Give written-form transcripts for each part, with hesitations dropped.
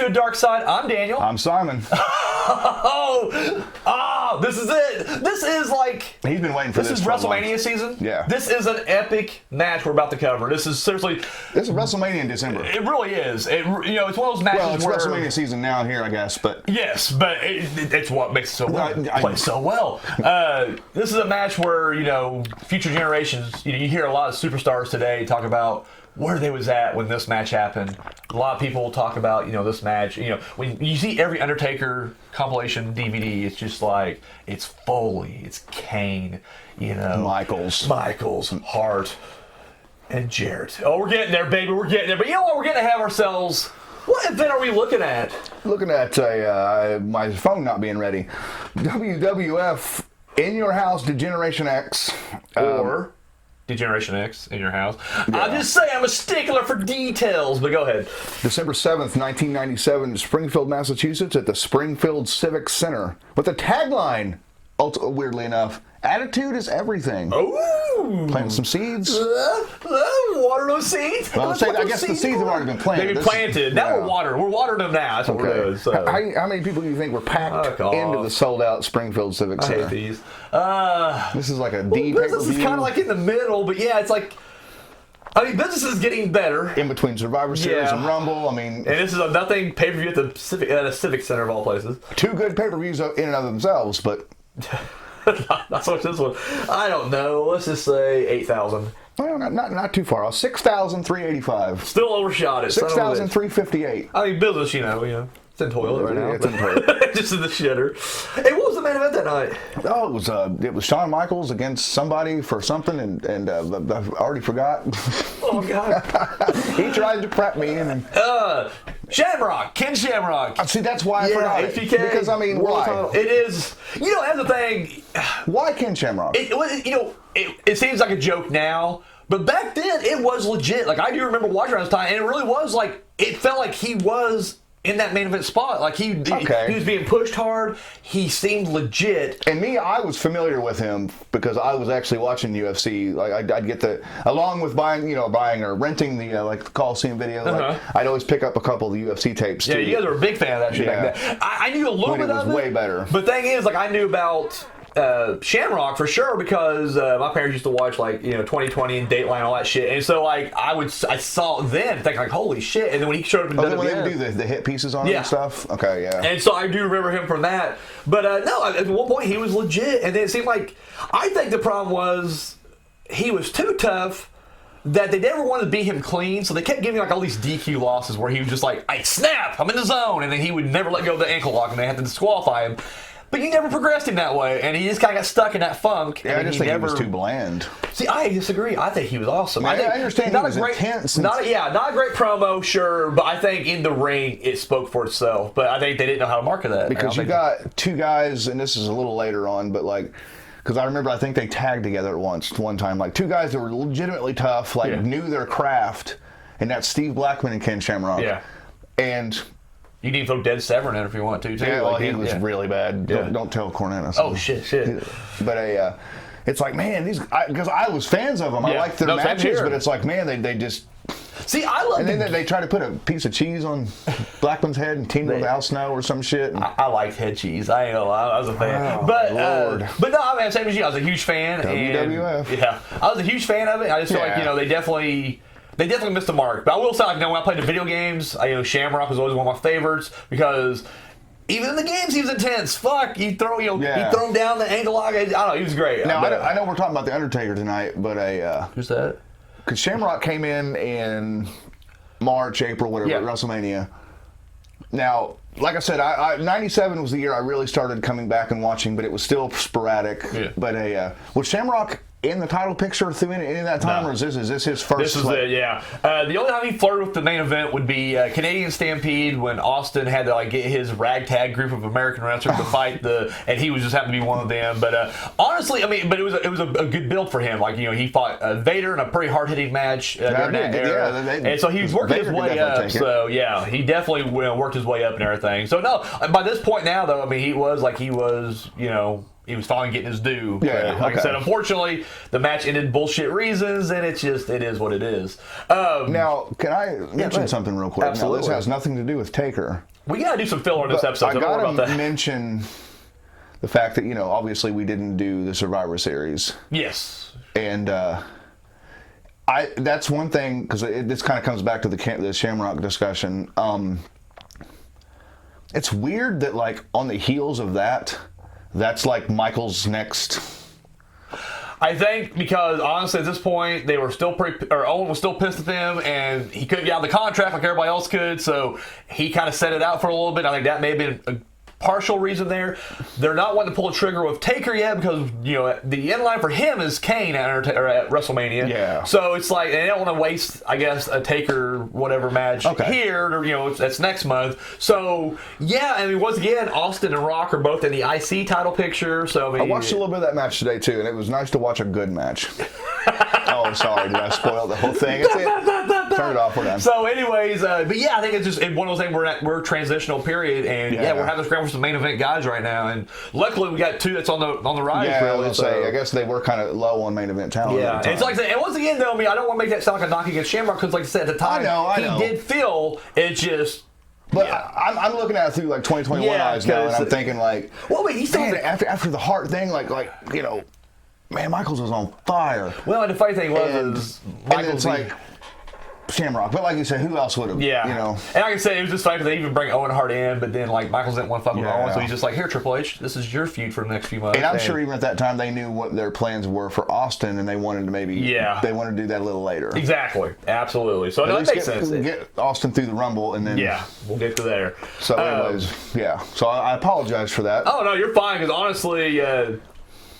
to Darkside. I'm Daniel. I'm Simon. This is it. This is like... He's been waiting for this. This is WrestleMania season. Yeah. This is an epic match we're about to cover. This is seriously... This is WrestleMania in December. It really is. It's one of those matches Well, it's where... WrestleMania season now here, I guess, but... Yes, but it's what makes it so well. Plays so well. This is a match where, future generations, you hear a lot of superstars today talk about where they was at when this match happened. A lot of people talk about, this match. When you see every Undertaker compilation DVD, it's just like, it's Foley, it's Kane, Michaels, Hart, and Jarrett. Oh, we're getting there, baby, we're getting there. But you know what? We're going to have ourselves... What event are we looking at? Looking at my phone not being ready. WWF In Your House Degeneration X. Or... Degeneration X in your house. Yeah. I'm just saying, I'm a stickler for details, but go ahead. December 7th, 1997, Springfield, Massachusetts, at the Springfield Civic Center, with a tagline, weirdly enough, "Attitude is everything." Oh, planting some seeds. Water those seeds. Well, I guess the seeds have already been planted. They've been planted. Now we're watering. We're watering them now. That's what we're doing. So. How many people do you think were packed into the sold-out Springfield Civic Center? I hate these. This is like a D pay-per-view. This is kind of like in the middle, but yeah, it's like. Business is getting better. In between Survivor Series and Rumble, and this is a nothing pay-per-view at the Civic Center of all places. Two good pay-per-views in and of themselves, but not so much this one. I don't know. Let's just say 8,000. Well, not too far off. 6,385. Still overshot it. 6,358. Business, it's in toilet right now. It's in toilet. Just in the shitter. Hey, what was the main event that night? Oh, it was Shawn Michaels against somebody for something, and I already forgot. Oh God! He tried to prep me, and Shamrock, Ken Shamrock. See, that's why I forgot it. HBK, because why? Title. It is. That's the thing. Why Ken Shamrock? It seems like a joke now. But back then, it was legit. Like, I do remember watching around this time, and it really was like, it felt like he was in that main event spot. Like, he was being pushed hard. He seemed legit. And me, I was familiar with him because I was actually watching UFC. Like, I'd get along with buying or renting the Coliseum video. Like, I'd always pick up a couple of the UFC tapes. Yeah, you guys were a big fan of that shit back then. I knew a little bit of it. It was way better. But the thing is, I knew about Shamrock for sure because my parents used to watch 2020 and Dateline and all that shit, and so I saw it then and think holy shit, and then when he showed up in WWE, when they would do the hit pieces on it and stuff. Okay, yeah. And so I do remember him from that. But no, at one point he was legit, and then it seemed like I think the problem was he was too tough. That they never wanted to beat him clean, so they kept giving all these DQ losses where he was just like, "I snap, I'm in the zone," and then he would never let go of the ankle lock, and they had to disqualify him. But you never progressed him that way, and he just kind of got stuck in that funk. Yeah, I just think he was too bland. See, I disagree. I think he was awesome. I understand he was intense. Not a great promo, sure, but I think in the ring it spoke for itself. But I think they didn't know how to market that. Because you got two guys, and this is a little later on, but because I remember I think they tagged together one time, two guys that were legitimately tough, knew their craft, and that's Steve Blackman and Ken Shamrock. Yeah. And you can even throw Dead Severn in if you want to, too. Yeah, he was really bad. Yeah. Don't tell Cornette. Oh, shit. But it's man, because I was fans of them. I liked their matches, but it's man, they just... See, I love and then they try to put a piece of cheese on Blackman's head and team with Al Snow or some shit. I liked head cheese. I ain't gonna lie, I was a fan. Oh, but Lord. But no, same as you. I was a huge fan. WWF. I was a huge fan of it. I just feel like they definitely missed the mark. But I will say, when I played the video games, Shamrock was always one of my favorites because even in the games he was intense. Fuck, he throw him down the ankle lock. I don't know, he was great. Now I know we're talking about the Undertaker tonight, but who's that? Because Shamrock came in March, April, whatever, at WrestleMania. Now, like I said, 97 was the year I really started coming back and watching, but it was still sporadic. Yeah. But was Shamrock in the title picture through any of that time, or is this his first? This is it, yeah. The only time he flirted with the main event would be Canadian Stampede when Austin had to get his ragtag group of American wrestlers to fight and he was just happened to be one of them. But honestly, but it was a good build for him. He fought Vader in a pretty hard hitting match during that era, and so he was working his way up. So yeah, he definitely worked his way up and everything. So no, by this point now though, he was he was finally getting his due. Yeah, Like I said, unfortunately, the match ended bullshit reasons, and it is what it is. Now, can I mention something real quick? Absolutely. Now, this has nothing to do with Taker. We gotta do some filler in this episode. I Don't worry about gotta that. mention the fact that, obviously we didn't do the Survivor Series. Yes. And that's one thing, because this kind of comes back to the Shamrock discussion. It's weird that, like, on the heels of that's like Michael's next. I think because honestly, at this point, they were still Owen was still pissed at them, and he couldn't get out of the contract like everybody else could. So he kind of set it out for a little bit. I think that may have been a partial reason there. They're not wanting to pull a trigger with Taker yet because the end line for him is Kane at WrestleMania. Yeah. So it's like they don't want to waste, I guess, a Taker whatever match here. Or, that's next month. So yeah, I mean, once again, Austin and Rock are both in the IC title picture. So I watched a little bit of that match today too, and it was nice to watch a good match. Oh, sorry, did I spoil the whole thing? Turn it off. We're done. So, anyways, but yeah, I think it's just one of those things. We're transitional period, and we're having to scramble for some main event guys right now. And luckily, we got two that's on the rise. Yeah, really, I guess they were kind of low on main event talent. Yeah, and it's like, and once again, though, I mean, I don't want to make that sound like a knock against Shamrock because, like I said, at the time, I know. he did feel it just. But I'm looking at it through like 2021 eyes now, and I'm thinking like, well, wait, he's still after the Hart thing, like man, Michaels was on fire. Well, and the funny thing was, Michaels like Shamrock, but like you said, who else would have? Yeah, And like I said, it was just funny because they even bring Owen Hart in, but then like Michaels didn't want to fuck with Owen, so he's just like, here, Triple H, this is your feud for the next few months. And I'm sure even at that time they knew what their plans were for Austin, and they wanted to they wanted to do that a little later. Exactly, absolutely. So that makes sense. Get Austin through the Rumble, and then we'll get to there. So anyways, So I apologize for that. Oh no, you're fine because honestly.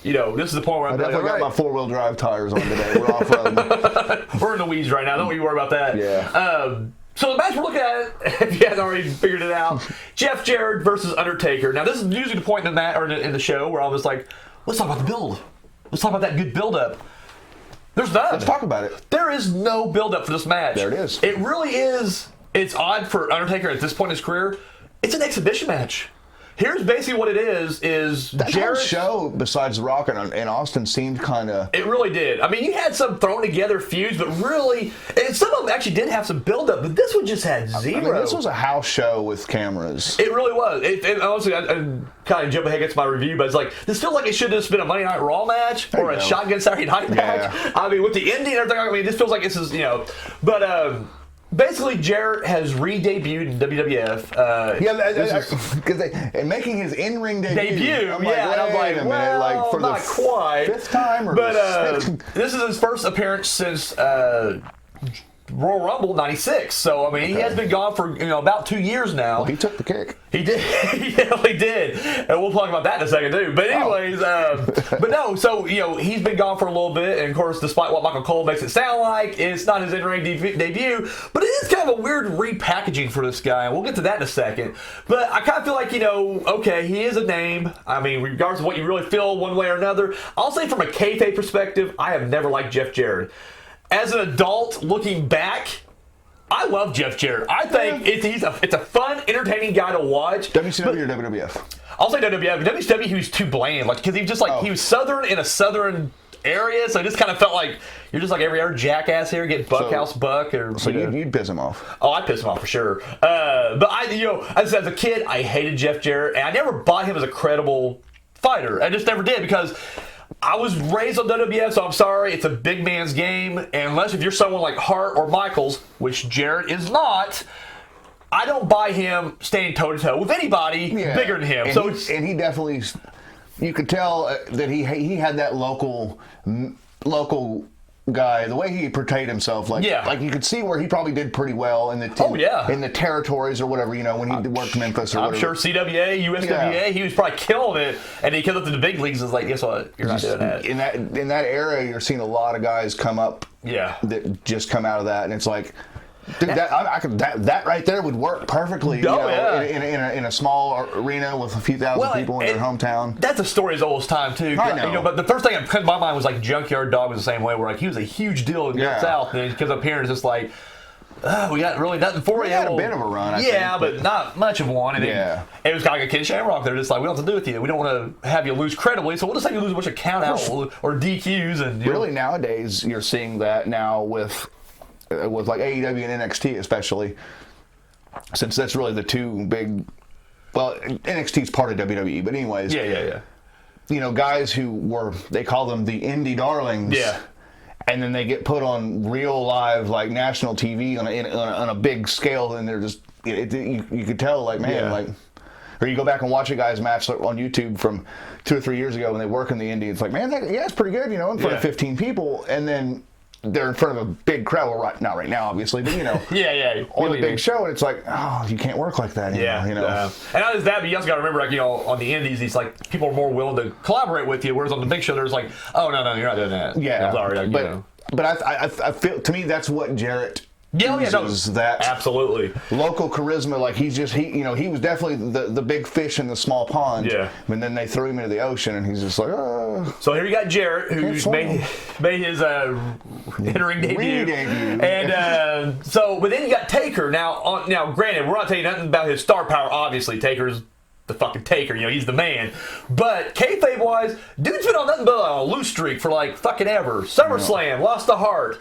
This is the point where I definitely got my 4-wheel drive tires on today. We're off-roading. We're in the weeds right now. Don't you worry about that. Yeah. So the match we're looking at, if you haven't already figured it out, Jeff Jarrett versus Undertaker. Now this is usually the point in the show where I was like, let's talk about the build. Let's talk about that good build-up. There's none. Let's talk about it. There is no build-up for this match. There it is. It really is. It's odd for Undertaker at this point in his career. It's an exhibition match. Here's basically what it is that Jarrett, whole show, besides Rock and Austin, seemed kind of... It really did. I mean, you had some thrown together feuds, but really... And some of them actually did have some build-up, but this one just had zero. I mean, this was a house show with cameras. It really was. Honestly, I kind of jump ahead against my review, but it's like, this feels like it should have just been a Monday Night Raw match or a Shotgun Saturday Night match. I mean, with the ending and everything, I mean, this feels like this is, But... basically, Jarrett has re-debuted in WWF. And making his in-ring debut. I'm like, well, for not the quite. Fifth time, or this is his first appearance since Royal Rumble '96. So I mean, he has been gone for about 2 years now. Well, he took the kick. He did. He definitely did. And we'll talk about that in a second too. But anyways, but no. So he's been gone for a little bit, and of course, despite what Michael Cole makes it sound like, it's not his in-ring debut. But it is kind of a weird repackaging for this guy, and we'll get to that in a second. But I kind of feel like okay, he is a name. I mean, regardless of what you really feel one way or another, I'll say from a kayfabe perspective, I have never liked Jeff Jarrett. As an adult looking back, I love Jeff Jarrett. I think it's a fun, entertaining guy to watch. WCW or WWF? I'll say WWF. WCW, he was too bland. Because he was just he was Southern in a Southern area, so it just kind of felt like you're just like every other jackass here getting Buckhouse Buck. So you'd piss him off. Oh, I'd piss him off for sure. But as a kid, I hated Jeff Jarrett, and I never bought him as a credible fighter. I just never did because I was raised on WWF, so I'm sorry. It's a big man's game. And unless if you're someone like Hart or Michaels, which Jarrett is not, I don't buy him standing toe-to-toe with anybody bigger than him. And he definitely, you could tell that he had that local guy, the way he portrayed himself, like you could see where he probably did pretty well in the in the territories or whatever, when he worked Memphis or whatever. I'm sure CWA, USWA, he was probably killing it, and he comes up to the big leagues and is like, guess what, you're not doing that. In that era, you're seeing a lot of guys come up that just come out of that, and it's like, dude, that right there would work perfectly. In a small arena with a few thousand people in their hometown. That's a story as old as time too. I know. But the first thing that comes to my mind was like Junkyard Dog was the same way, where like he was a huge deal in the South, and he comes up here and it's just like, we got really nothing for you. Had a bit of a run, I think, but not much of one. And it was kind of like a Ken Shamrock. They're just like, we don't have to do with you. We don't want to have you lose credibly, so we'll just have you lose a bunch of countouts or DQs. And really, nowadays, you're seeing that now with like AEW and NXT especially, since that's really the two big. Well, NXT's part of WWE, but anyways. Yeah. You know, guys who they call them the indie darlings. Yeah. And then they get put on real live, like national TV on a big scale, and they're just you could tell, like, man, like, or you go back and watch a guy's match on YouTube from 2 or 3 years ago when they work in the indie. It's like, man, it's pretty good, you know, in front of 15 people, and then they're in front of a big crowd. Well, not right now, obviously, but you know, on the big show, and it's like, oh, you can't work like that anymore, you know. And not just that, but you also got to remember, like, you know, on the indies, it's like people are more willing to collaborate with you, whereas on the big show, there's like, oh no, you're not doing that. Yeah, I'm sorry, like, but you know. But I feel, to me, that's what Jarrett. That absolutely local charisma. Like he was definitely the big fish in the small pond. Yeah. And then they threw him into the ocean, and he's just like, oh. So here you got Jarrett, who's made his in-ring debut. And but then you got Taker. Now, granted, we're not telling you nothing about his star power. Obviously, Taker's the fucking Taker. You know, he's the man. But kayfabe-wise, dude's been on nothing but a loose streak for like fucking ever. SummerSlam, lost the heart.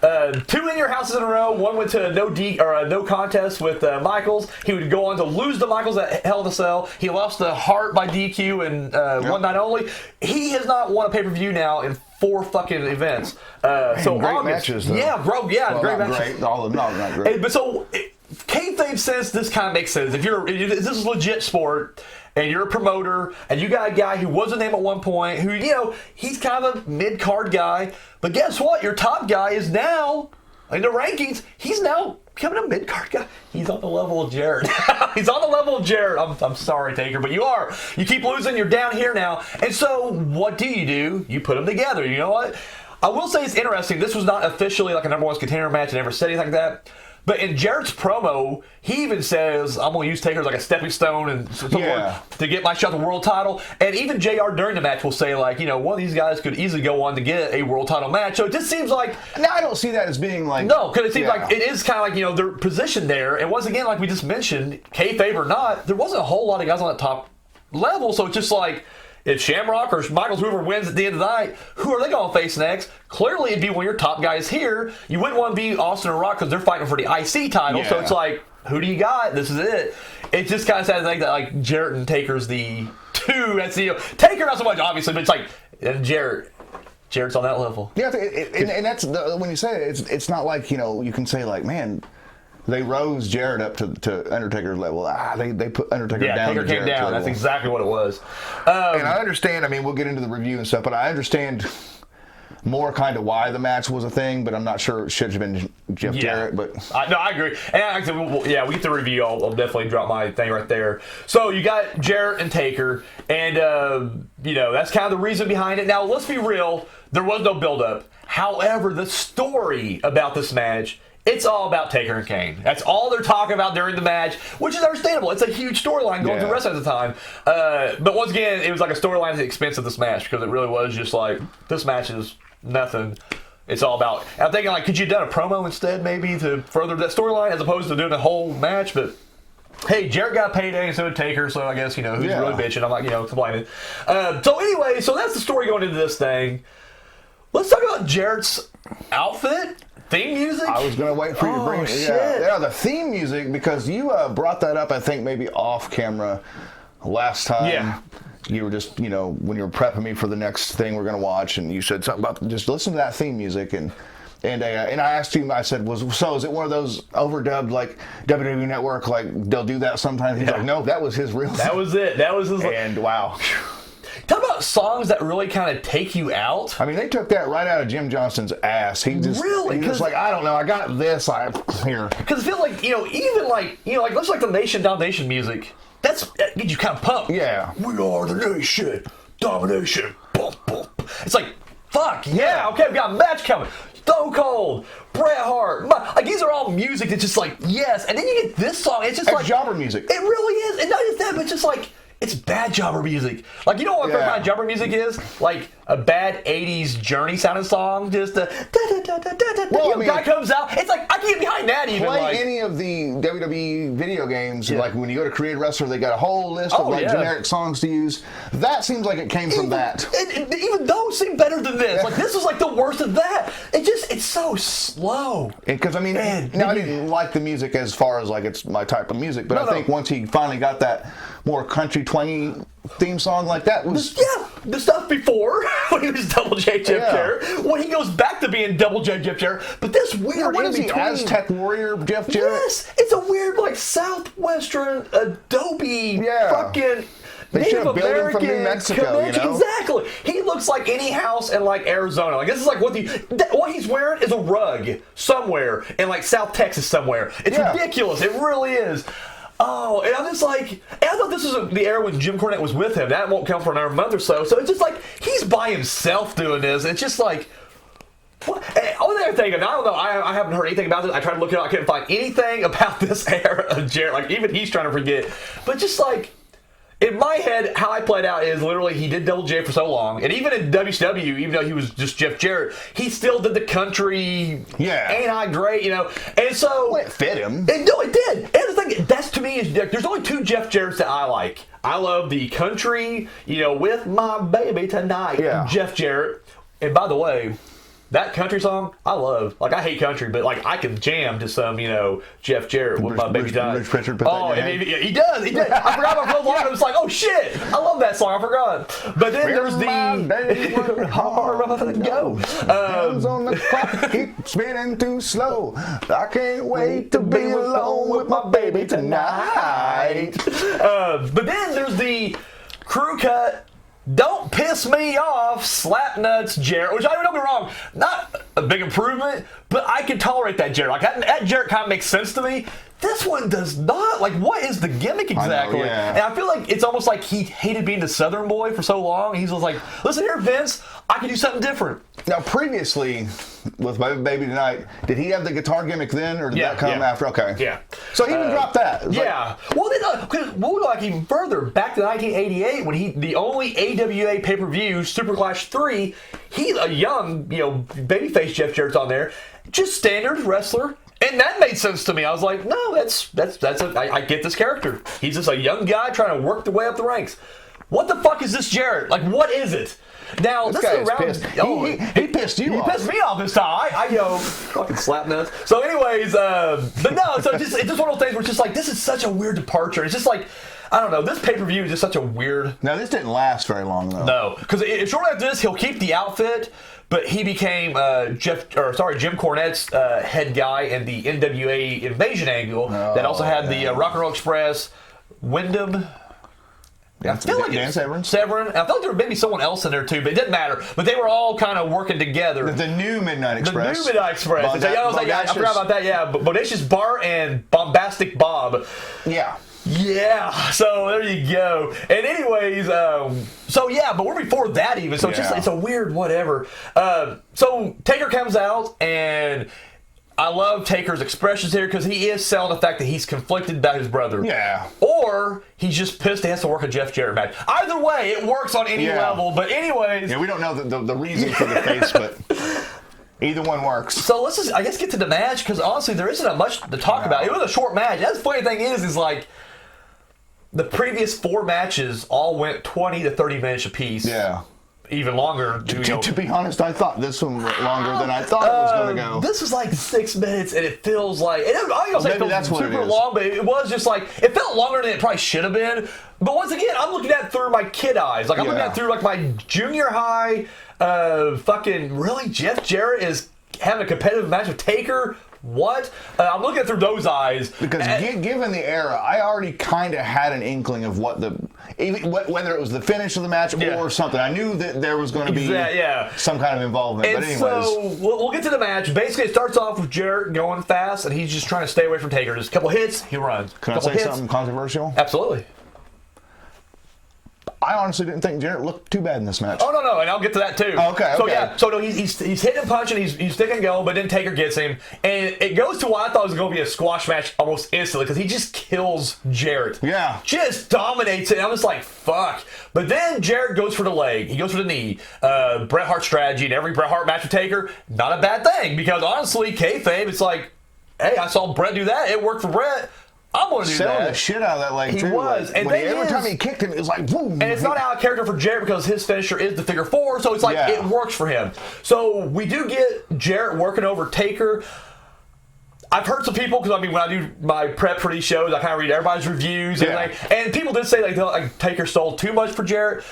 2 in your houses in a row. One went to a no contest with Michaels. He would go on to lose to Michaels at Hell in a Cell. He lost the Heart by DQ and one night only. He has not won a pay-per-view now in 4 fucking events. So great August, matches, though. Yeah, bro. Yeah, well, great not matches. Great. All of them not great. But so kayfabe sense, this kind of makes sense. If this is legit sport, and you're a promoter, and you got a guy who was a name at one point, who, you know, he's kind of a mid-card guy, but guess what? Your top guy is now, in the rankings, he's now becoming a mid-card guy. He's on the level of Jarrett. He's on the level of Jarrett. I'm sorry, Taker, but you are. You keep losing, you're down here now. And so, what do? You put them together. You know what? I will say it's interesting. This was not officially like a number 1 contender match. I never said anything like that. But in Jarrett's promo, he even says, I'm going to use Taker as like a stepping stone and so forth to get my shot at the world title. And even JR during the match will say, like, you know, one of these guys could easily go on to get a world title match. So it just seems like... Now, I don't see that as being like... No, because it seems like it is kind of like, you know, they're positioned there. And once again, like we just mentioned, kayfabe or not, there wasn't a whole lot of guys on that top level. So it's just like... If Shamrock or Michaels, whoever wins at the end of the night, who are they going to face next? Clearly, it'd be one of your top guys here. You wouldn't want to be Austin or Rock because they're fighting for the IC title. So it's like, who do you got? This is it. It just kind of sad to think that like Jarrett and Taker's the 2. That's the Taker not so much obviously, but it's like Jarrett's on that level. Yeah, and that's when you say it, it's not like, you know, you can say like, man, they rose Jarrett up to Undertaker's level. They put Undertaker down. Yeah, Taker came down. That's exactly what it was. And I understand. I mean, we'll get into the review and stuff, but I understand more kind of why the match was a thing. But I'm not sure it should have been Jeff Jarrett. But no, I agree. And actually, we get the review. I'll definitely drop my thing right there. So you got Jarrett and Taker, and you know that's kind of the reason behind it. Now let's be real. There was no build-up. However, the story about this match. It's all about Taker and Kane. That's all they're talking about during the match, which is understandable. It's a huge storyline going through the rest of the time. But once again, it was like a storyline at the expense of this match because it really was just like, this match is nothing. It's all about... I'm thinking, like, could you have done a promo instead, maybe, to further that storyline as opposed to doing a whole match? But, hey, Jarrett got payday and so did Taker, so I guess, you know, who's really bitching? I'm like, you know, complaining. So anyway, so that's the story going into this thing. Let's talk about Jarrett's outfit. Theme music? I was going to wait for you to bring it. Yeah, the theme music, because you brought that up, I think, maybe off camera last time. Yeah. You were just, you know, when you were prepping me for the next thing we're going to watch, and you said something about just listen to that theme music. And I asked you, I said, is it one of those overdubbed, like, WWE Network, like, they'll do that sometimes? He's like, no, that was his real That was it. That was his... And, wow. Talk about songs that really kind of take you out. I mean, they took that right out of Jim Johnston's ass. He just like, I don't know, I got this here. Because I feel like, you know, even like, you know, like let's like the Nation Domination music. That gets you kind of pumped. Yeah. We are the Nation Domination. Boom, boom. It's like, fuck yeah. Okay, we got a match coming. Stone Cold, Bret Hart. Like these are all music that's just like yes. And then you get this song. It's just like jobber music. It really is. And not just that, but it's just like. it's bad jobber music. Like, you know what bad jobber music is? Like a bad 80s Journey sounding song. Just the guy comes out. It's like, I can get behind that even. Play any of the WWE video games. Like when you go to Created Wrestler, they got a whole list of generic songs to use. That seems like it came from that. Even those seem better than this. Like, this was like the worst of that. It's so slow. Because, I mean, I didn't like the music as far as like it's my type of music, but I think once he finally got that more country twangy theme song, like that was the stuff before when he was Double J Jeff Jarrett, when he goes back to being Double J Jeff Jarrett, but this weird what is he, Aztec Warrior Jeff Jarrett? Yes, it's a weird like southwestern Adobe fucking Native American from New Mexico, you know? Exactly. He looks like any house in like Arizona. Like, this is like what he's wearing is a rug somewhere in like South Texas somewhere. It's ridiculous. It really is. Oh, and I'm just like, I thought this was the era when Jim Cornette was with him. That won't count for another month or so. So it's just like he's by himself doing this. It's just like, what? Only other thing, and I don't know, I haven't heard anything about this. I tried to look it up. I couldn't find anything about this era of Jarrett. Like, even he's trying to forget. But just like, in my head, how I played out is literally he did Double J for so long, and even in WCW, even though he was just Jeff Jarrett, he still did the country. Ain't I great, you know? And so well, it fit him. No, it did. And the thing, that's to me is there's only two Jeff Jarretts that I like. I love the country, you know, with my baby tonight, Jeff Jarrett. And by the way, that country song, I love. Like, I hate country, but like I can jam to some, you know, Jeff Jarrett with my baby tonight. Oh, and he does. He did. I forgot about the line. I was like, oh shit, I love that song. I forgot. But then there's the hard go. Hands on the clock, keep spinning too slow. I can't wait to be alone with my baby tonight. But then there's the crew cut. Don't piss me off, slap nuts Jarrett, which I don't get me wrong, not a big improvement, but I can tolerate that Jarrett. Like, that Jarrett kind of makes sense to me. This one does not. Like, what is the gimmick exactly? I know, And I feel like it's almost like he hated being the Southern boy for so long. He's just like, listen here, Vince, I can do something different. Now, previously, with My Baby Tonight, did he have the guitar gimmick then, or did that come after? Okay. Yeah. So he even dropped that. Well, then, we'll go like even further. Back to 1988, when the only AWA pay-per-view, Super Clash 3, he's a young, you know, babyface Jeff Jarrett's on there. Just standard wrestler. And that made sense to me. I was like, no, I get this character. He's just a young guy trying to work the way up the ranks. What the fuck is this Jarrett? Like, what is it? Now, this guy is pissed. He pissed you off. He pissed me off this time. I fucking slap nuts. So anyways, but no, so it's just one of those things where it's just like, this is such a weird departure. It's just like, I don't know, this pay-per-view is just such a weird... Now, this didn't last very long, though. No, because shortly after this, he'll keep the outfit, but he became Jim Cornette's head guy in the NWA Invasion angle that also had the Rock and Roll Express, Wyndham... I feel like Dan Severn. I felt there was maybe someone else in there too, but it didn't matter. But they were all kind of working together. The new Midnight Express. The new Midnight Express. I forgot about that. Yeah, Bodacious Bart and Bombastic Bob. Yeah. Yeah. So there you go. And anyways, but we're before that even. So it's a weird whatever. So Taker comes out and. I love Taker's expressions here because he is selling the fact that he's conflicted about his brother. Yeah. Or he's just pissed he has to work a Jeff Jarrett match. Either way, it works on any level. But anyways. Yeah, we don't know the reason for the face, but either one works. So let's just, I guess, get to the match because honestly, there isn't much to talk about. It was a short match. That's the funny thing is like the previous 4 matches all went 20 to 30 minutes apiece. Yeah. Even longer. To be honest, I thought this one went longer than I thought it was going to go. This was like 6 minutes, and it feels like... I don't know say it feels super long, but it was just like... It felt longer than it probably should have been. But once again, I'm looking at it through my kid eyes. Like, I'm looking at it through like my junior high... fucking... Really? Jeff Jarrett is having a competitive match with Taker? What? I'm looking at it through those eyes. Because given the era, I already kind of had an inkling of whether it was the finish of the match or something. I knew that there was going to be some kind of involvement. And but anyways. So we'll get to the match. Basically, it starts off with Jarrett going fast, and he's just trying to stay away from Taker. Just a couple hits, he runs. Can I say something controversial? Absolutely. I honestly didn't think Jarrett looked too bad in this match. Oh, no, and I'll get to that too. Oh, okay, So, okay. yeah, so no, he's hitting and punching, he's stick and go, but then Taker gets him, and it goes to what I thought was going to be a squash match almost instantly, because he just kills Jarrett. Yeah. Just dominates it, and I'm just like, fuck. But then Jarrett goes for the leg, he goes for the knee. Bret Hart strategy, and every Bret Hart match with Taker, not a bad thing, because honestly, kayfabe, it's like, hey, I saw Bret do that, it worked for Bret. I'm going to do Selling that. the shit out of that leg, He too. was. Like, And every time he kicked him, it was like, boom. And it's not out of character for Jarrett because his finisher is the figure four, so it's like Yeah. it works for him. So we do get Jarrett working over Taker. I've heard some people, because I mean, when I do my prep for these shows, I kind of read everybody's reviews. And people did say like Taker stole too much for Jarrett.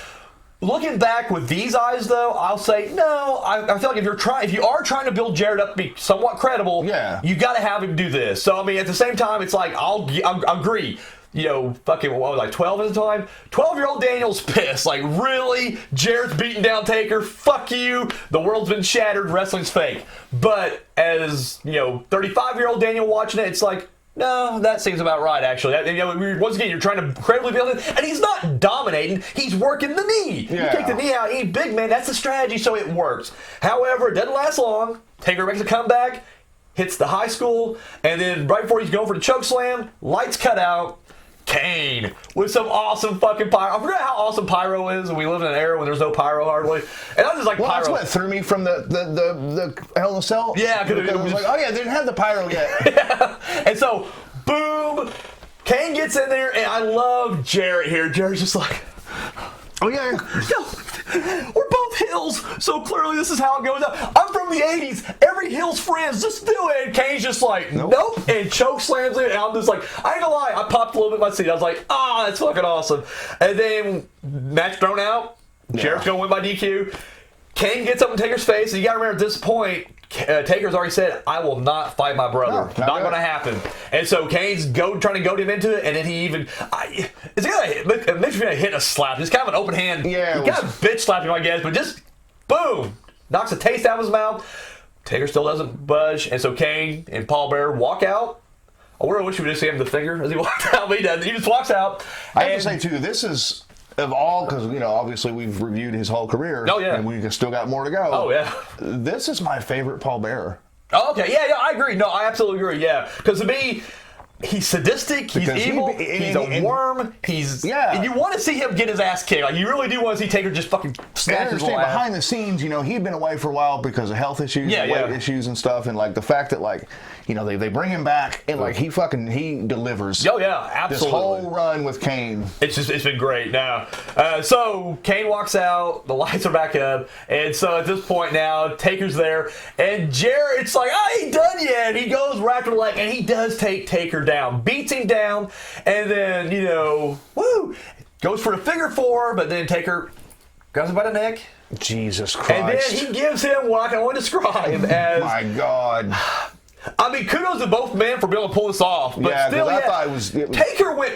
Looking back with these eyes, though, I'll say no. I feel like if you are trying to build Jarrett up to be somewhat credible, you got to have him do this. So I mean, at the same time, it's like I'll agree. You know, fucking what was like 12 at the time? 12-year-old Daniel's pissed. Like, really? Jarrett's beating down Taker? Fuck you. The world's been shattered. Wrestling's fake. But as 35-year-old Daniel watching it, it's like, no, that seems about right, actually. Once again, you're trying to credibly build it, and he's not dominating. He's working the knee. Yeah. You take the knee out, he ain't big, man. That's the strategy, so it works. However, it doesn't last long. Taker makes a comeback, hits the high school, and then right before he's going for the choke slam, lights cut out. Kane with some awesome fucking pyro. I forgot how awesome pyro is, and we live in an era when there's no pyro hardly. And I'm just like, well, pyro. that's what threw me from the Hell in a Cell. Yeah, because it was like, oh yeah, they didn't have the pyro yet. Yeah. And so, boom, Kane gets in there, and I love Jarrett here. Jarrett's just like, oh yeah. We're both Hills, so clearly this is how it goes. I'm from the 80s. Every Hills friends, just do it. And Kane's just like, nope, and choke slams it. And I'm just like, I ain't gonna lie, I popped a little bit in my seat. I was like, that's fucking awesome. And then match thrown out. Jarrett's gonna win by DQ. Kane gets up in Taker's face, and you gotta remember at this point, Taker's already said, I will not fight my brother. No, not going to happen. And so Kane's trying to goad him into it, and then he even... it makes me hit a slap. It's kind of an open hand. Yeah, he kind of bitch slapped him, I guess, but just, boom, knocks a taste out of his mouth. Taker still doesn't budge, and so Kane and Paul Bearer walk out. I really wish we would just see him the finger as he walked out, but he doesn't. He just walks out. I have to say, too, this is... Of all, because, obviously we've reviewed his whole career. Oh, yeah. And we've still got more to go. Oh, yeah. This is my favorite Paul Bearer. Oh, okay. Yeah, I agree. No, I absolutely agree. Yeah. Because to me, he's sadistic, he's evil, he's a worm, he's... Yeah. And you want to see him get his ass kicked. Like, you really do want to see Taker just fucking snap his little ass. Behind the scenes, he'd been away for a while because of health issues, weight issues and stuff, and, like, the fact that, like, they bring him back, and, like, he delivers. Oh, yeah, absolutely. This whole run with Kane. It's been great. Now, so Kane walks out, the lights are back up, and so at this point now, Taker's there, and Jarrett's like, I ain't done yet. He goes right after the leg, and he does take Taker down, beats him down, and then, goes for the figure four, but then Taker grabs him by the neck. Jesus Christ. And then he gives him what I can only describe as... My God. I mean, kudos to both men for being able to pull this off. But still, I thought it was Taker went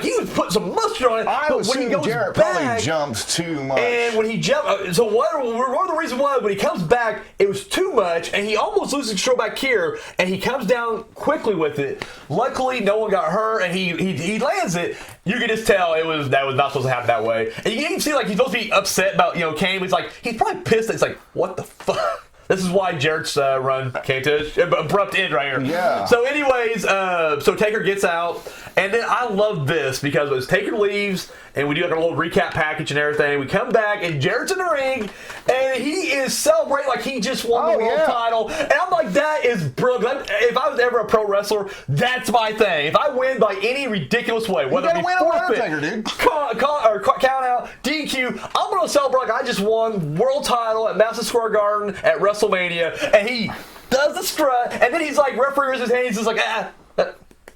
he was putting some mustard on it. I was when he goes Jarrett back, probably jumped too much. And when he jumped, so one of the reasons was when he comes back, it was too much, and he almost loses control back here, and he comes down quickly with it. Luckily, no one got hurt, and he lands it. You can just tell that was not supposed to happen that way. And you can even see he's supposed to be upset about Kane. He's probably pissed. It's like, what the fuck. This is why Jarrett's run came to an abrupt end right here. Yeah. So anyways, so Taker gets out, and then I love this because as Taker leaves, and we do like a little recap package and everything, we come back, and Jarrett's in the ring, and he is celebrating like he just won the world title. And I'm like, that is brilliant. If I was ever a pro wrestler, that's my thing. If I win by any ridiculous way, whether it be forfeit, count out, DQ, I'm going to celebrate like I just won world title at Madison Square Garden at WrestleMania, and he does the strut, and then he's like, referee raises his hand, he's just like,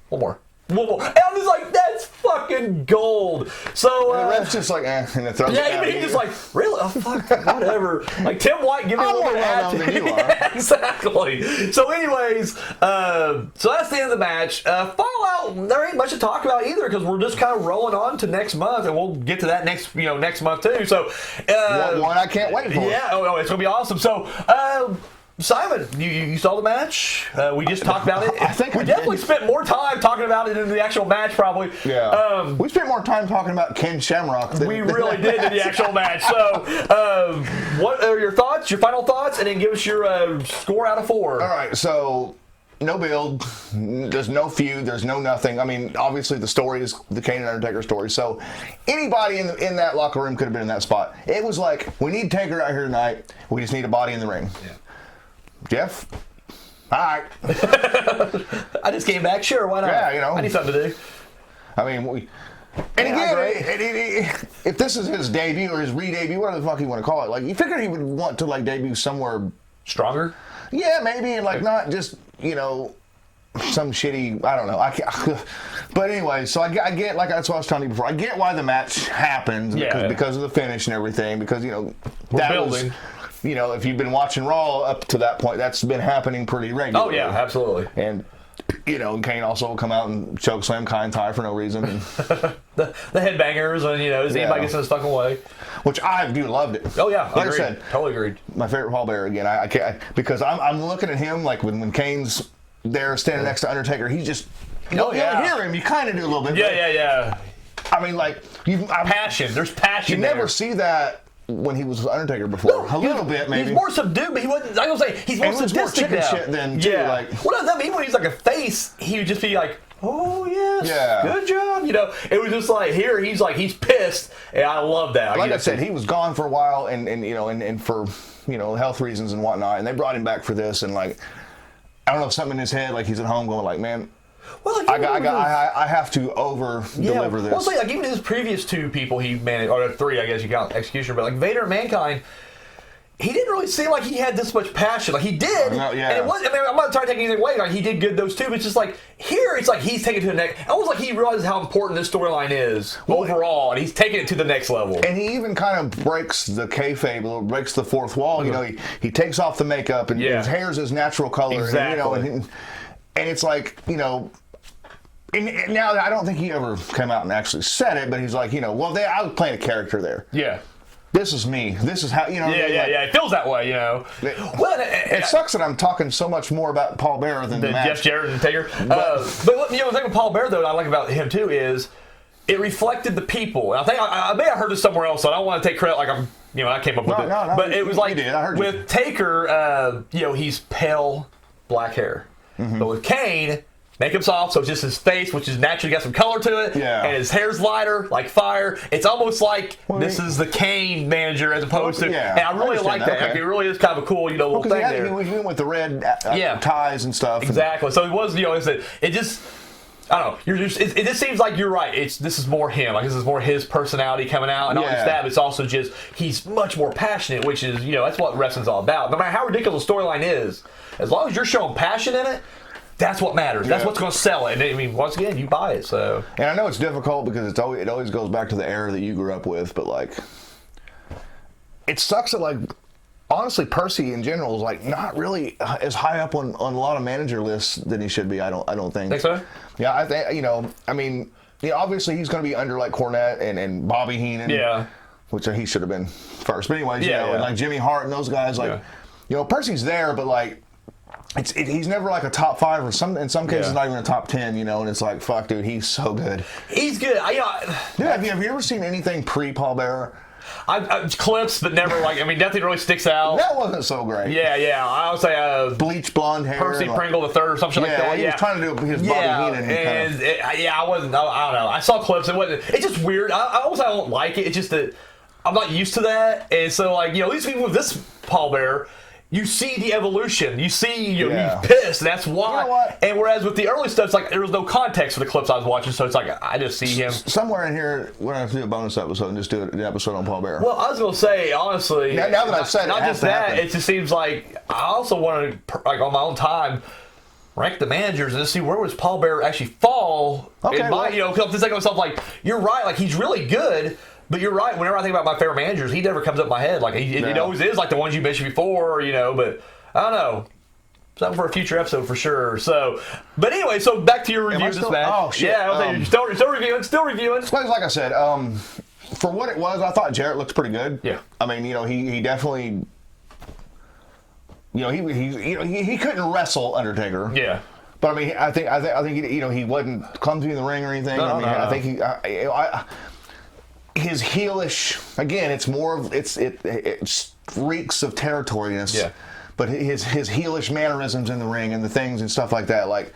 one more. And I'm just like, that's fucking gold. So and the ref's just like, and it throws it out. He's just like, really? Oh, fuck, whatever. Like Tim White, give me a little bit of attitude. Yeah, exactly. So, anyways, so that's the end of the match. Fallout, there ain't much to talk about either because we're just kind of rolling on to next month, and we'll get to that next month too. So, one I can't wait for. Yeah, it's gonna be awesome. So, Simon, you saw the match? We just talked about it. I think we definitely spent more time talking about it in the actual match, probably. Yeah. We spent more time talking about Ken Shamrock than we really did in the actual match. So, what are your thoughts, your final thoughts, and then give us your score out of 4. All right, so no build, there's no feud, there's no nothing. I mean, obviously the story is the Kane and Undertaker story, so anybody in that locker room could have been in that spot. It was like, we need Taker out here tonight, we just need a body in the ring. Yeah. Jeff? All right. I just came back. Sure, why not? Yeah, you know. I need something to do. I mean, and again, if this is his debut or his re-debut, whatever the fuck you want to call it, like, you figure he would want to, like, debut somewhere stronger? Yeah, maybe, and, like, not just, you know, some shitty, I don't know. But anyway, so I get, like that's what I was telling you before, I get why the match happened, because of the finish and everything, because, you know, we're building. You know, if you've been watching Raw up to that point, that's been happening pretty regularly. Oh, yeah, absolutely. And, you know, Kane also will come out and choke slam Kai and Tai for no reason. And the headbangers, and, you know, anybody gets in his fucking way. Which I do loved it. Oh, yeah, like I said, totally agreed. My favorite Paul Bearer again. I can't, because I'm looking at him like when Kane's there standing next to Undertaker, he's just, you don't hear him. You kind of do a little bit. Yeah. I mean, like, passion. There's passion. You never see that when he was with Undertaker before. A little bit, maybe. He's more subdued, but he wasn't. I was gonna say he's more sadistic now. Shit than too. Like, what does that mean? When he's like a face, he would just be like, "Oh yes, good job." You know, it was just like here he's like he's pissed, and I love that. Like I said, he was gone for a while, and you know, and for health reasons and whatnot, and they brought him back for this, and like I don't know, something in his head, like he's at home going like, man. Well, like, I have to over-deliver this. Well, it's like even his previous 2 people he managed, or 3, I guess you count Executioner, but like Vader and Mankind, he didn't really seem like he had this much passion. Like he did, and it was. I mean, I'm not trying to take anything away. Like he did good those 2, but it's just like here, it's like he's taking it to the next. Almost like he realizes how important this storyline is overall, and he's taking it to the next level. And he even kind of breaks the kayfabe, or breaks the fourth wall. Mm-hmm. You know, he takes off the makeup, and his hair's his natural color. Exactly. And it's like, you know. And now I don't think he ever came out and actually said it, but he's like, I was playing a character there. Yeah. This is me. This is how, Yeah. It feels that way, Well, it sucks that I'm talking so much more about Paul Bearer than the match. Jeff Jarrett and Taker. But the thing with Paul Bearer, though, that I like about him, too, is it reflected the people. And I think I may have heard this somewhere else, so I don't want to take credit like I came up with it. No, but it was like, I heard with you. Taker, he's pale black hair. Mm-hmm. But with Kane, makeup's off, so it's just his face, which is naturally got some color to it, and his hair's lighter, like fire. It's almost like this is the Kane manager as opposed to. Yeah, and I really like that. Okay. Like, it really is kind of a cool, little thing there. He went with the red ties and stuff. Exactly. So it was, it just. I don't know. It just seems like you're right. This is more him. Like this is more his personality coming out, and not just that. But it's also just he's much more passionate, which is that's what wrestling's all about. No matter how ridiculous the storyline is, as long as you're showing passion in it, that's what matters. That's what's going to sell it. And I mean, once again, you buy it. So. And I know it's difficult because it always goes back to the era that you grew up with, but like, it sucks that like. Honestly, Percy in general is like not really as high up on a lot of manager lists than he should be. I don't think. Think so? Yeah, I think I mean, obviously he's going to be under like Cornette and Bobby Heenan. Yeah. Which he should have been first. But anyways, and like Jimmy Hart and those guys, like Percy's there, but like he's never like a top 5 or in some cases not even a top 10. And it's like fuck, dude, he's so good. He's good. Dude, have you ever seen anything pre Paul Bearer? Clips, but never nothing really sticks out. That wasn't so great. Yeah. I would say bleach blonde hair. Percy Pringle the third or something like that. He was trying to do his Bobby Heenan. And I wasn't. I don't know. I saw clips. It wasn't. It's just weird. I don't like it. It's just that I'm not used to that, and so at least even with this Paul Bearer. You see the evolution. You see, he's pissed. And that's why. You know what? And whereas with the early stuff, it's like there was no context for the clips I was watching, so it's like I just see him. Somewhere in here, we're going to have to do a bonus episode and just do an episode on Paul Bearer. Well, I was going to say, honestly. Now that I've said it, not just that, it just seems like I also want to, like on my own time, rank the managers and just see where was Paul Bearer actually fall. Okay. In my, because I'm just thinking to myself, like, you're right, like he's really good. But you're right. Whenever I think about my favorite managers, he never comes up in my head. Like it always is like the ones you mentioned before, But I don't know. Something for a future episode for sure. So, but anyway, so back to your review of this match. Oh shit! Yeah, you're still reviewing. Still reviewing. Like I said, for what it was, I thought Jarrett looked pretty good. Yeah. I mean, he definitely he couldn't wrestle Undertaker. Yeah. But I mean, I think he wasn't clumsy in the ring or anything. No, I think his heelish, again, it's more of it reeks of territoriness. Yeah. But his heelish mannerisms in the ring and the things and stuff like that, like,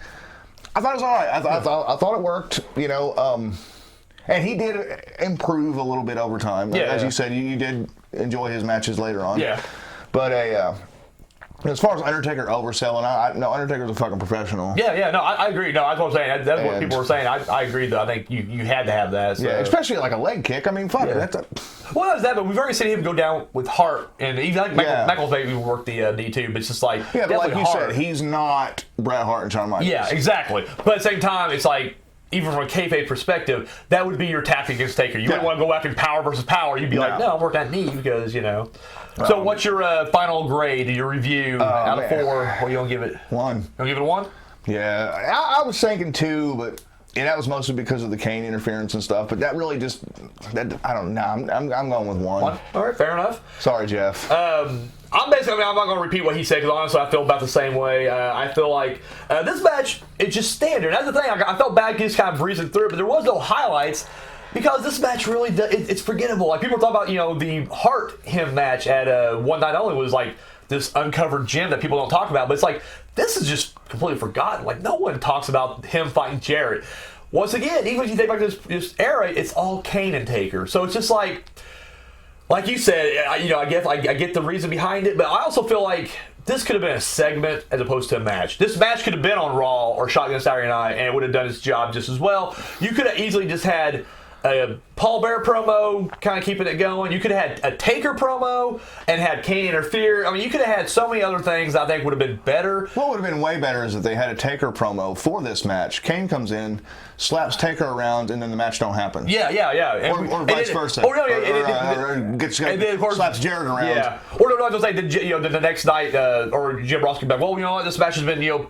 I thought it was all right. I thought it worked. And he did improve a little bit over time. Yeah, as you said, you did enjoy his matches later on. Yeah. But as far as Undertaker overselling, no, Undertaker's a fucking professional. Yeah, no, I agree. No, that's what I'm saying. That's what people were saying. I agree that I think you had to have that. So. Yeah, especially like a leg kick. I mean, fuck it. That's well, that was that, but we've already seen him go down with Hart, and even like Michael's maybe worked the D2, but it's just like but like you Hart. said, he's not Bret Hart and Shawn Michaels. Yeah, exactly. But at the same time, it's like, even from a kayfabe perspective, that would be your tactic against Taker. You wouldn't want to go after power versus power. You'd be like, no, I'm working that knee because, So what's your final grade, your review out of 4? What are you going to give it? 1. You going to give it a 1? Yeah, I was thinking 2, but that was mostly because of the Kane interference and stuff. But that really I don't know. I'm going with 1. 1? All right, fair enough. Sorry, Jeff. I'm not going to repeat what he said because honestly I feel about the same way. I feel like this match is just standard. That's the thing. I felt bad just kind of breezing through it, but there was no highlights because this match really it's forgettable. Like people talk about the Hart him match at One Night Only was like this uncovered gem that people don't talk about, but it's like this is just completely forgotten. Like no one talks about him fighting Jarrett. Once again, even if you take back this era, it's all Kane and Taker. So it's just like you said, I get the reason behind it, but I also feel like this could have been a segment as opposed to a match. This match could have been on Raw or Shotgun Saturday Night, and it would have done its job just as well. You could have easily just had a Paul Bearer promo, kind of keeping it going. You could have had a Taker promo and had Kane interfere. I mean, you could have had so many other things I think would have been better. What would have been way better is if they had a Taker promo for this match. Kane comes in, slaps Taker around, and then the match don't happen. Yeah. Or vice versa. Or slaps Jarrett around. Yeah. Or no, I was saying the next night, or Jim Ross could be like, well, you know what, this match has been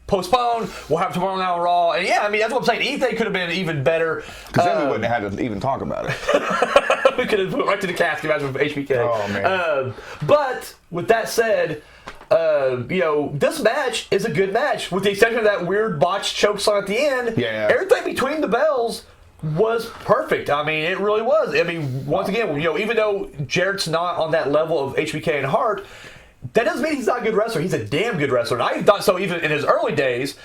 postponed. We'll have tomorrow night on Raw. And yeah, I mean that's what I'm saying. Anything could have been even better. Because then we wouldn't have had to even talk about it. We could have went right to the casket match with HBK. Oh man. But with that said, this match is a good match, with the exception of that weird botched choke slam at the end. Yeah. Everything between the bells was perfect. I mean, it really was. I mean, once again, even though Jarrett's not on that level of HBK and Hart, that doesn't mean he's not a good wrestler. He's a damn good wrestler. And I thought so even in his early days.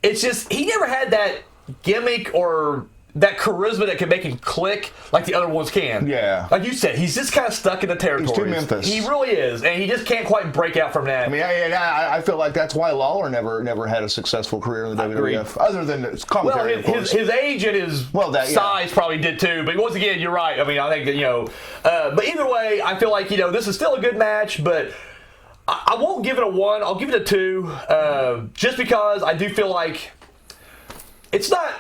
It's just he never had that gimmick or that charisma that can make him click like the other ones can. Yeah. Like you said, he's just kind of stuck in the territory. He's too Memphis. He really is. And he just can't quite break out from that. I mean, I feel like that's why Lawler never had a successful career in the WWF, other than his commentary, of course. His age and his size probably did too. But once again, you're right. I mean, I think that, but either way, I feel like, this is still a good match, but I won't give it a 1. I'll give it a 2, just because I do feel like it's not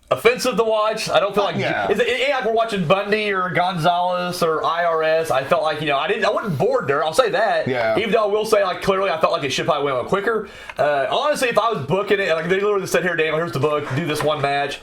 offensive to watch. I don't feel like it ain't like we're watching Bundy or Gonzalez or IRS. I felt like I wasn't bored there. I'll say that. Yeah. Even though I will say clearly I felt like it should probably went a little quicker. Honestly, if I was booking it, like they literally said, here Daniel, here's the book, do this one match.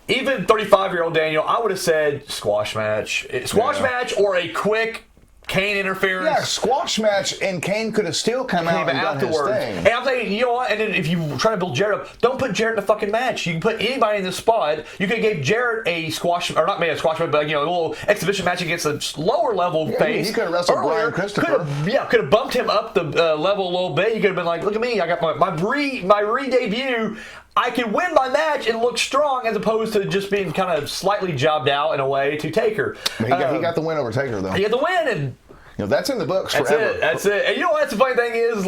Even 35-year-old Daniel, I would have said squash match, match, or a quick Kane interference. Yeah, squash match, and Kane could have still come out and done his thing. And I'm saying, you know what? And then if you try to build Jarrett up, don't put Jarrett in a fucking match. You can put anybody in this spot. You could have gave Jarrett a squash, or not maybe a squash match, but a little exhibition match against a lower level face. He could have wrestled Brian Christopher. Could have bumped him up the level a little bit. You could have been like, look at me, I got my re-debut. I can win my match and look strong, as opposed to just being kind of slightly jobbed out in a way to Taker. He got the win over Taker, though. He got the win, and that's in the books forever. That's it. And that's the funny thing is,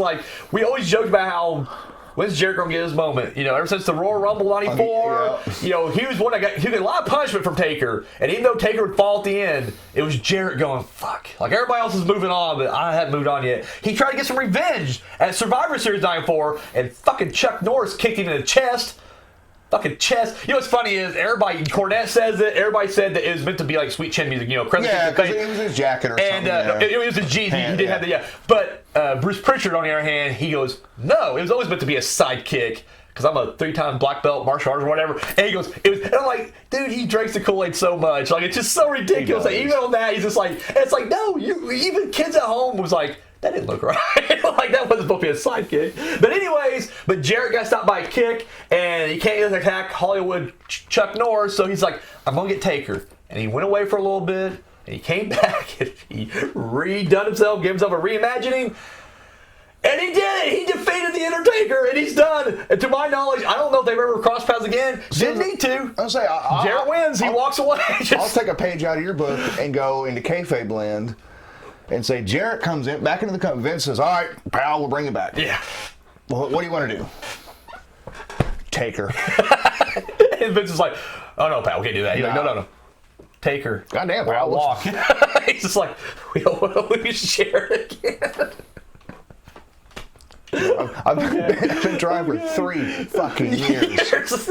we always joke about how when's Jarrett gonna get his moment? Ever since the Royal Rumble '94, he was one that he got a lot of punishment from Taker. And even though Taker would fall at the end, it was Jarrett going, fuck. Like everybody else is moving on, but I haven't moved on yet. He tried to get some revenge at Survivor Series '94, and fucking Chuck Norris kicked him in the chest. Fucking chest. What's funny is Cornette says it. Everybody said that it was meant to be like sweet chin music. Yeah, because it was his jacket or something. And it was a G. He did have the But Bruce Pritchard, on the other hand, he goes, no, it was always meant to be a sidekick. Because I'm a 3-time black belt martial artist or whatever. And he goes, and I'm like, dude, he drinks the Kool-Aid so much. It's just so ridiculous. Even on that, he's just like, it's like, no, even kids at home was like, that didn't look right. Like, that wasn't supposed to be a sidekick. But anyways, Jarrett got stopped by a kick, and he can't attack Hollywood Chuck Norris, so he's like, I'm going to get Taker. And he went away for a little bit, and he came back, and he redone himself, gave himself a reimagining. And he did it. He defeated the Undertaker, and he's done. And to my knowledge, I don't know if they've ever crossed paths again. Didn't need to. I'll say, Jarrett wins. He walks away. I'll take a page out of your book and go into kayfabe land and say, Jarrett comes in back into the company. Vince says, all right, pal, we'll bring him back. Yeah. Well, what do you want to do? Taker. And Vince is like, oh, no, pal, we can't do that. He's like, no. Taker. Goddamn, pal. Walk. He's just like, we don't want to lose Jarrett again. I've been trying for 3 fucking years.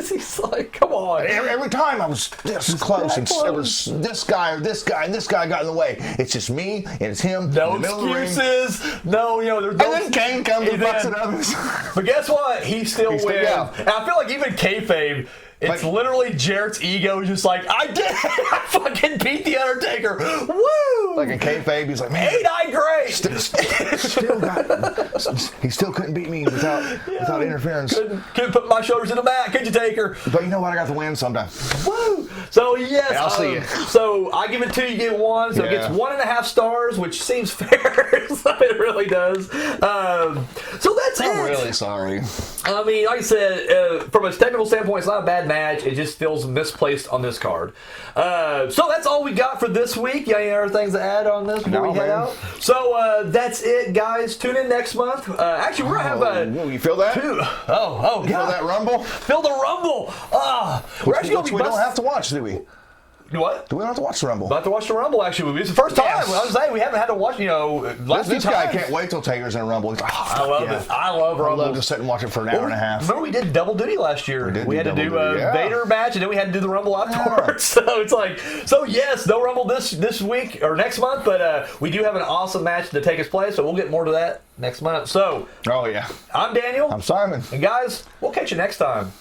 He's like, come on. Every time I was this close, and there was this guy or this guy, and this guy got in the way. It's just me, and it's him. No excuses. No, there's no. And then Kane comes and fucks it up. But guess what? He still wins. Yeah. And I feel like even kayfabe, it's literally Jarrett's ego just like, I did it. I fucking beat the Undertaker. Woo! Like in kayfabe, he's like, man, ain't I great? He still couldn't beat me without interference. Couldn't put my shoulders in the mat, could you, Taker? But you know what? I got the win sometime. Woo! So yes, I'll see you. So I give it 2, you get 1. So it gets 1.5 stars, which seems fair. So it really does. So that's it. I'm really sorry. I mean, like I said, from a technical standpoint, it's not a bad match. It just feels misplaced on this card. So that's all we got for this week. You got any other things to add on this before we head out? So that's it, guys. Tune in next month. Actually, we're going to have you feel that? you feel that rumble? Feel the rumble. We're actually going to be we don't have to watch, do we? What? Do we not have to watch the Rumble? About to watch the Rumble, actually. It's the first time. Yes. I was saying we haven't had to watch, last This guy can't wait till Taker's in a Rumble. He's like, I love it. I love Rumble. I love to sit and watch it for an hour and a half. Remember we did double duty last year. We had to do a Vader match, and then we had to do the Rumble afterwards. Yeah. So it's like, yes, no Rumble this week or next month, but we do have an awesome match to take its place, so we'll get more to that next month. So, oh yeah, I'm Daniel. I'm Simon. And guys, we'll catch you next time.